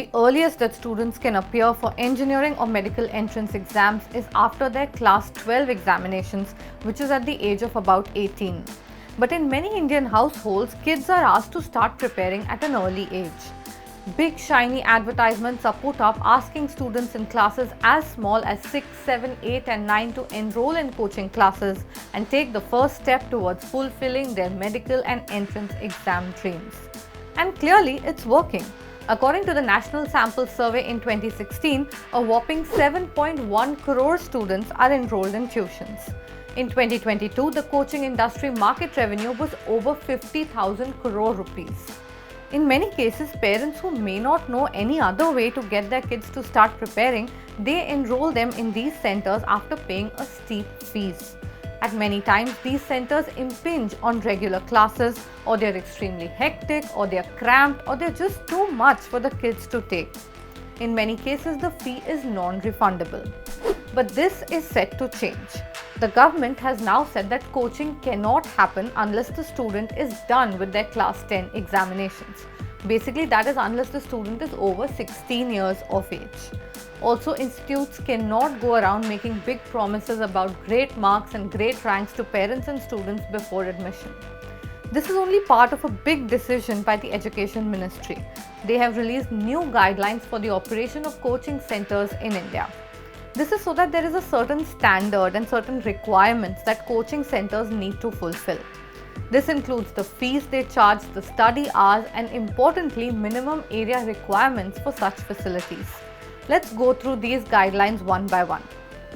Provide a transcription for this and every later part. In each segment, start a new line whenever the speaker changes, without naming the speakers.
The earliest that students can appear for engineering or medical entrance exams is after their class 12 examinations, which is at the age of about 18. But in many Indian households, kids are asked to start preparing at an early age. Big shiny advertisements are put up asking students in classes as small as 6, 7, 8 and 9 to enroll in coaching classes and take the first step towards fulfilling their medical and entrance exam dreams. And clearly it's working. According to the National Sample Survey in 2016, a whopping 7.1 crore students are enrolled in tuitions. In 2022, the coaching industry market revenue was over 50,000 crore rupees. In many cases, parents who may not know any other way to get their kids to start preparing, they enroll them in these centers after paying a steep fees. At many times, these centers impinge on regular classes, or they're extremely hectic, or they're cramped, or they're just too much for the kids to take. In many cases, the fee is non-refundable. But this is set to change. The government has now said that coaching cannot happen unless the student is done with their class 10 examinations. Basically, that is unless the student is over 16 years of age. Also, institutes cannot go around making big promises about great marks and great ranks to parents and students before admission. This is only part of a big decision by the Education Ministry. They have released new guidelines for the operation of coaching centers in India. This is so that there is a certain standard and certain requirements that coaching centers need to fulfill. This includes the fees they charge, the study hours, and importantly, minimum area requirements for such facilities. Let's go through these guidelines one by one.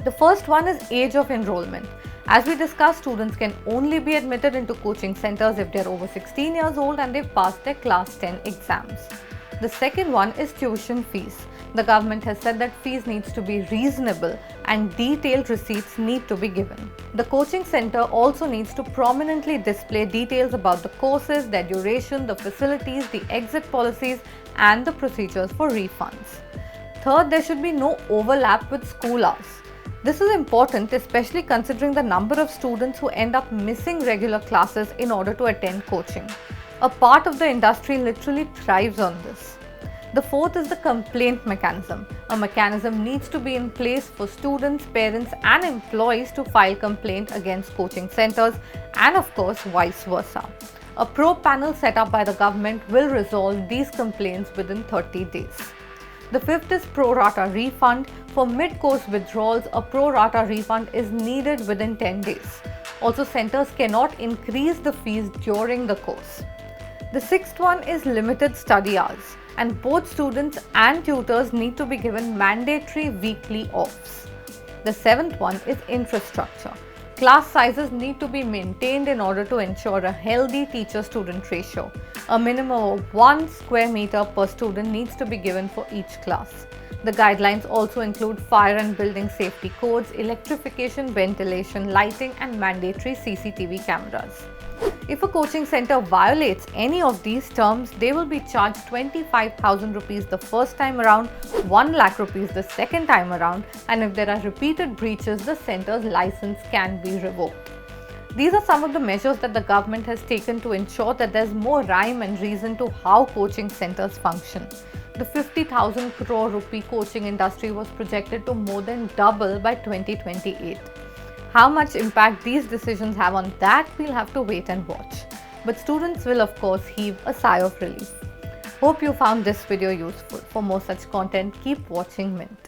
The first one is age of enrollment. As we discussed, students can only be admitted into coaching centers if they are over 16 years old and they've passed their class 10 exams. The second one is tuition fees. The government has said that fees needs to be reasonable and detailed receipts need to be given. The coaching center also needs to prominently display details about the courses, their duration, the facilities, the exit policies, and the procedures for refunds. Third, there should be no overlap with school hours. This is important, especially considering the number of students who end up missing regular classes in order to attend coaching. A part of the industry literally thrives on this. The fourth is the complaint mechanism. A mechanism needs to be in place for students, parents, and employees to file complaint against coaching centers, and of course, vice versa. A probe panel set up by the government will resolve these complaints within 30 days. The fifth is pro rata refund. For mid-course withdrawals, a pro rata refund is needed within 10 days. Also, centers cannot increase the fees during the course. The sixth one is limited study hours, and both students and tutors need to be given mandatory weekly offs. The seventh one is infrastructure. Class sizes need to be maintained in order to ensure a healthy teacher-student ratio. A minimum of 1 square meter per student needs to be given for each class. The guidelines also include fire and building safety codes, electrification, ventilation, lighting, and mandatory CCTV cameras. If a coaching center violates any of these terms, they will be charged 25,000 rupees the first time around, 1 lakh rupees the second time around, and if there are repeated breaches, the center's license can be revoked. These are some of the measures that the government has taken to ensure that there's more rhyme and reason to how coaching centers function. The 50,000 crore rupee coaching industry was projected to more than double by 2028. How much impact these decisions have on that, we'll have to wait and watch. But students will of course heave a sigh of relief. Hope you found this video useful. For more such content, keep watching Mint.